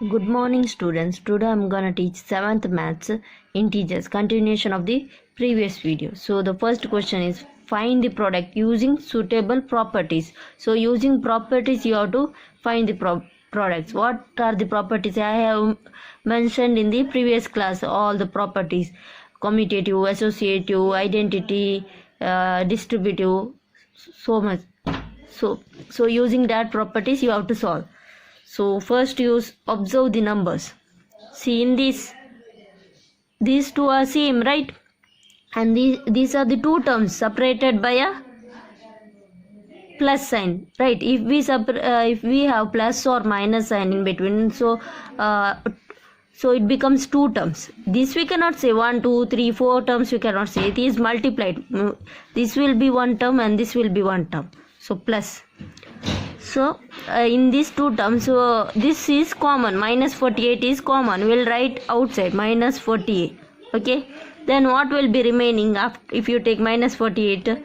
Good morning students. Today I'm gonna teach 7th maths integers, continuation of the previous video. So the first question is find the product using suitable properties. So using properties you have to find the products. What are the properties? I have mentioned in the previous class all the properties: commutative, associative, identity, distributive, so much. So using that properties you have to solve. So first use observe the numbers. See in this, these two are same, right? And these are the two terms separated by a plus sign, right? If we have plus or minus sign in between, so it becomes two terms. This we cannot say 1, 2, 3, 4 terms. We cannot say it is multiplied. This will be one term and this will be one term. So plus. So in these two terms, this is common. Minus 48 is common. We'll write outside minus 48. Okay. Then what will be remaining after? If you take minus 48,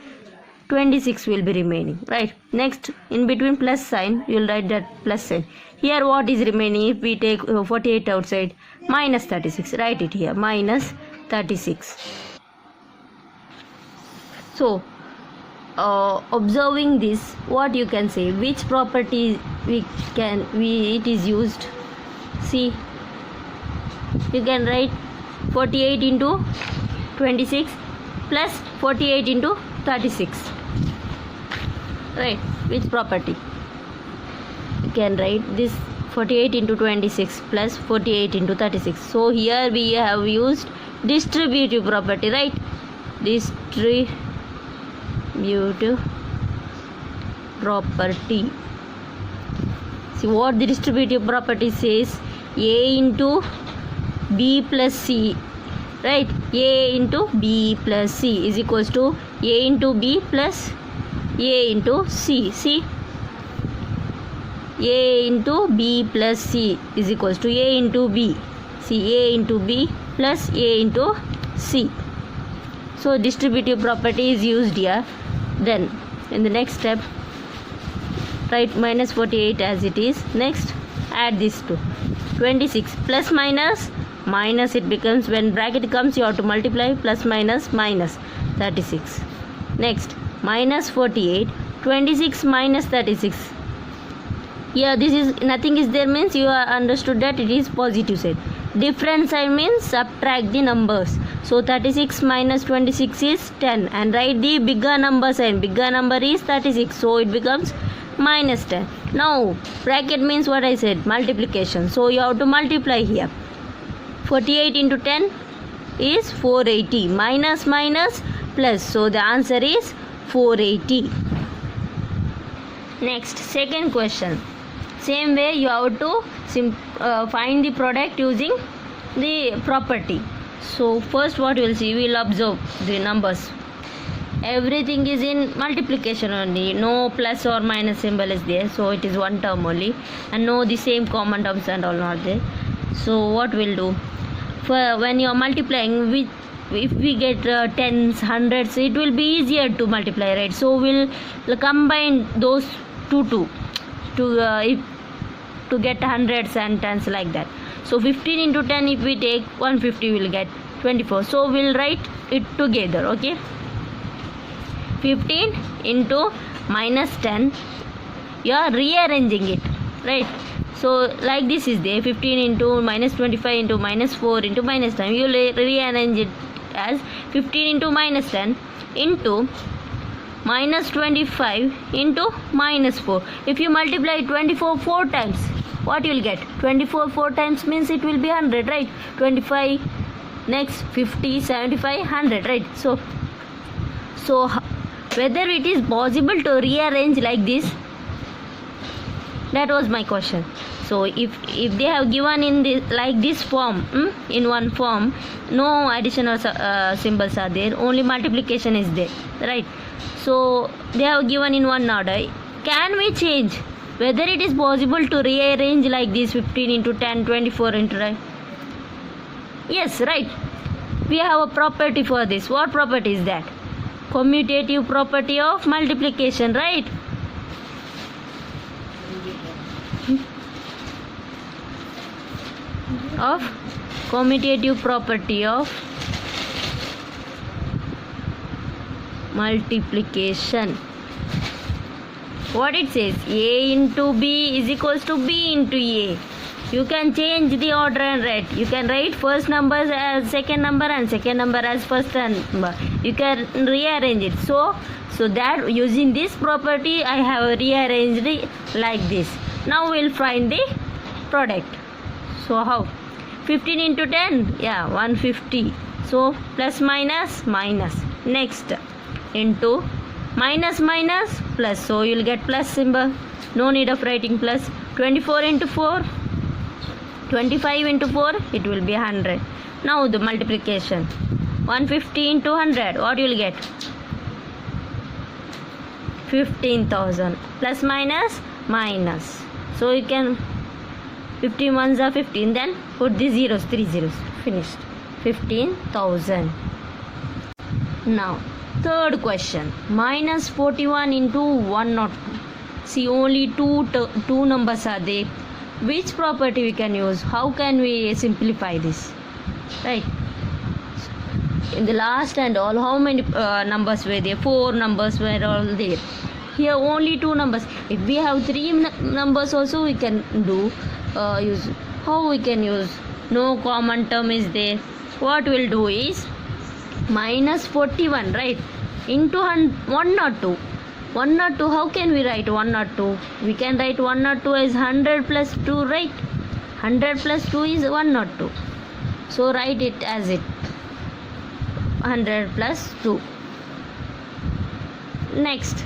26 will be remaining. Right. Next, in between plus sign, you'll write that plus sign. Here what is remaining? If we take 48 outside, minus 36. Write it here. Minus 36. So observing this, what you can say, which property it is used. See, you can write 48 into 26 plus 48 into 36, right? Which property? You can write this 48 into 26 plus 48 into 36. So here we have used distributive property, right? Distributive property. See what the distributive property says: a into b plus c, right? A into b plus c is equals to a into b plus a into c. See, a into b plus c is equals to a into b. See, a into b plus a into c. So distributive property is used here. Then in the next step, write minus 48 as it is. Next, add this to 26 plus minus minus. It becomes, when bracket comes, you have to multiply. Plus minus minus 36. Next, minus 48, 26 minus 36. Here this is nothing is there, means you are understood that it is positive side. Different sign means subtract the numbers. So 36 minus 26 is 10, and write the bigger number sign. Bigger number is 36, so it becomes minus 10. Now bracket means what I said, multiplication. So you have to multiply here. 48 into 10 is 480. Minus minus plus, so the answer is 480. Next, second question. Same way you have to find the product using the property. So first what you will see, we will observe the numbers. Everything is in multiplication only. No plus or minus symbol is there, so it is one term only, and no the same common terms and all not there. So what we'll do, for when you are multiplying, if we get tens, hundreds, it will be easier to multiply, right? So we'll combine those two to get hundreds and tens, like that. So 15 into 10, if we take 150, we'll get 24. So we'll write it together. Okay, 15 into minus 10, you are rearranging it, right? So like this is there, 15 into minus 25 into minus 4 into minus 10. You will rearrange it as 15 into minus 10 into minus 25 into minus 4. If you multiply 24 4 times, what you will get? 24 4 times means it will be 100, right? 25, next 50, 75, 100, right? So whether it is possible to rearrange like this, that was my question. So if they have given in this like this form, in one form, no additional symbols are there, only multiplication is there, right? So they have given in one order. Can we change? Whether it is possible to rearrange like this, 15 into 10, 24 into 9? Yes, right. We have a property for this. What property is that? Commutative property of multiplication, right? of commutative property of multiplication. What it says, A into B is equals to B into A. You can change the order and write. You can write first number as second number and second number as first number. You can rearrange it. So that using this property I have rearranged it like this. Now we'll find the product. So how? 15 into 10, yeah, 150. So plus minus minus. Next, into minus minus plus. So you'll get plus symbol. No need of writing plus. 24 into 4. 25 into 4, it will be 100. Now the multiplication. 150 into 100, what you will get? 15,000. Plus minus minus. So you can 15 ones are 15. Then put the zeros, 3 zeros. Finished. 15,000. Now third question. Minus 41 into 102. See, only two numbers are there. Which property we can use? How can we simplify this? Right. In the last and all, how many numbers were there? 4 numbers were all there. Here only 2 numbers. If we have 3 numbers also, we can do use. How we can use? No common term is there. What we'll do is minus 41, right? Into 102. 102, how can we write 102? We can write 102 as 100 plus 2, right? 100 plus 2 is 102. So write it as it 100 plus 2. Next.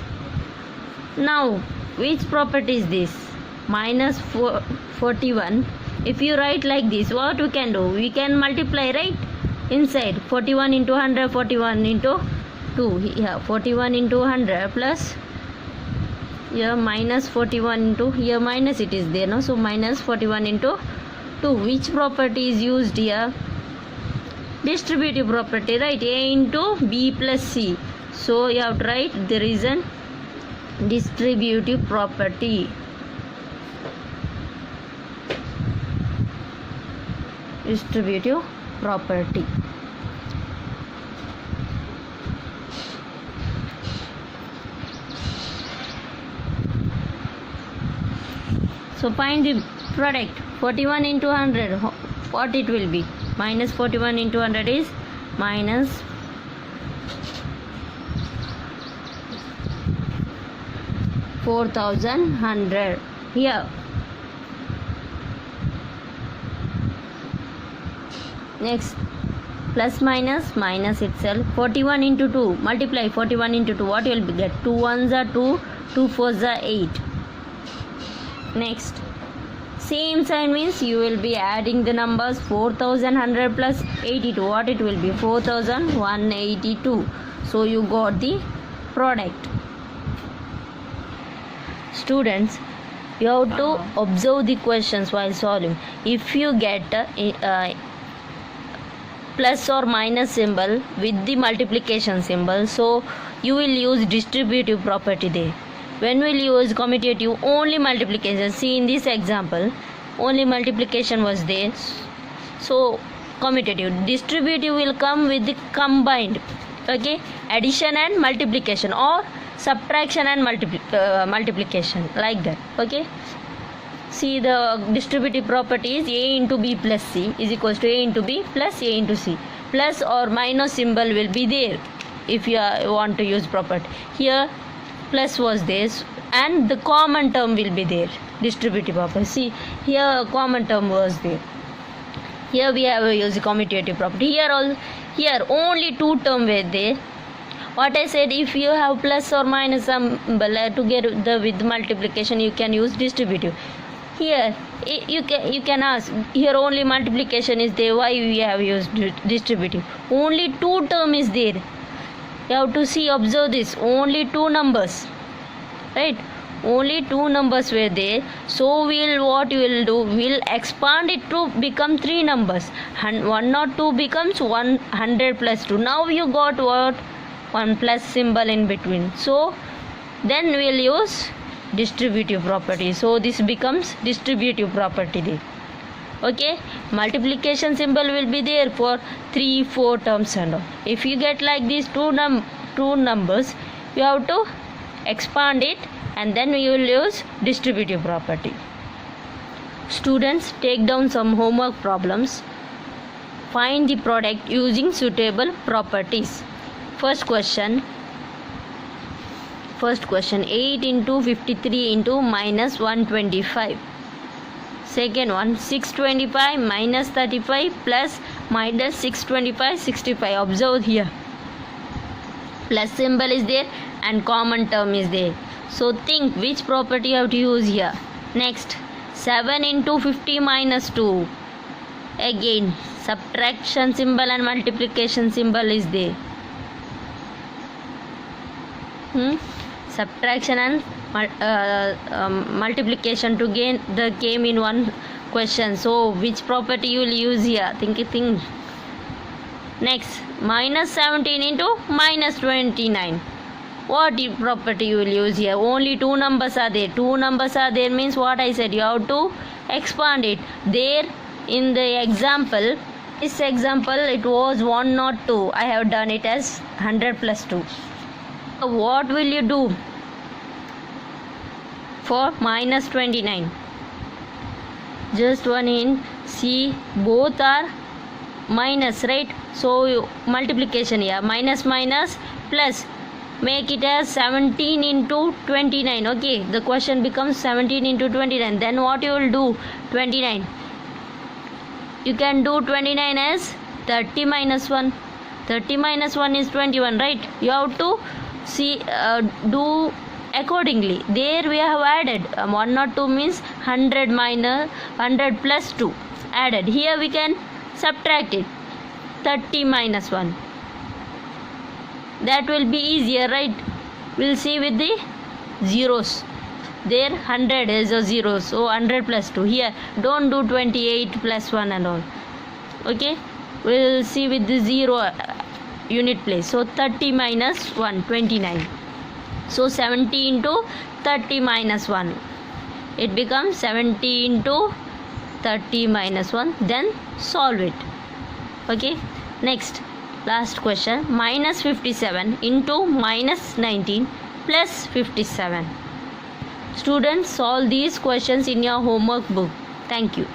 Now, which property is this? Minus 41. If you write like this, what we can do? We can multiply, right? Inside 41 into 100, 41 into 2. Here 41 into 100 plus here minus 41 into here minus it is there, no? So minus 41 into 2. Which property is used here? Distributive property, right? A into B plus C. So you have to write the reason distributive property. Distributive property. So find the product. 41 into 100, what it will be? Minus 41 into 100 is minus 4100. Here. Next, plus minus minus itself. 41 into 2. Multiply 41 into 2. What you will get? 2 ones are 2. 2 fours are 8. Next, same sign means you will be adding the numbers. 4100 plus 82, what it will be? 4182. So you got the product. Students, you have to observe the questions while solving. If you get plus or minus symbol with the multiplication symbol, so you will use distributive property there. When we'll use commutative, only multiplication. See, in this example, only multiplication was there. So, commutative. Distributive will come with the combined. Okay, addition and multiplication, or subtraction and multiplication, like that. Okay. See, the distributive property is A into B plus C is equals to A into B plus A into C. Plus or minus symbol will be there if you want to use property. Here, plus was this and the common term will be there. Distributive property. See, here common term was there. Here we have used commutative property. Here only 2 term were there. What I said, if you have plus or minus symbol together with multiplication, you can use distributive. Here you can ask, here only multiplication is there, why we have used distributive? Only 2 term is there. You have to see, observe this, only 2 numbers, right? Only 2 numbers were there. So what we will do, we'll expand it to become 3 numbers. 102 becomes 100 plus 2. Now you got what? 1 plus symbol in between. So then we'll use distributive property. So this becomes distributive property there. Okay, multiplication symbol will be there for 3, 4 terms and all. If you get like these two numbers, you have to expand it and then we will use distributive property. Students, take down some homework problems. Find the product using suitable properties. First question 8 into 53 into minus 125. Second one 625 minus 35 plus minus 625 65. Observe here, plus symbol is there and common term is there. So think which property you have to use here. Next, 7 into 50 minus 2. Again subtraction symbol and multiplication symbol is there. Subtraction and multiplication together came in one question. So which property you will use here? Think. Next, minus 17 into minus 29. What property you will use here? Only two numbers are there. Two numbers are there means what I said, you have to expand it. There in the example, this example it was 1 not 2. I have done it as 100 plus 2. What will you do for minus 29? Just one hint, see both are minus, right? So multiplication here, minus plus, make it as 17 into 29. Okay, the question becomes 17 into 29. Then what you will do? 29, you can do 29 as 30 minus 1. 30 minus 1 is 21, right? You have to see do accordingly. There we have added 1 not 2 means 100 minus 100 plus 2 added. Here we can subtract it, 30 minus 1. That will be easier, right? We'll see with the zeros. There 100 is a zero, so 100 plus 2. Here don't do 28 plus 1 and all. Okay, we'll see with the 0 unit place. So 30 minus 1, 29. So 70 into 30 minus 1. It becomes 70 into 30 minus 1. Then solve it. Okay, next, last question, minus 57 into minus 19 plus 57. Students, solve these questions in your homework book. Thank you.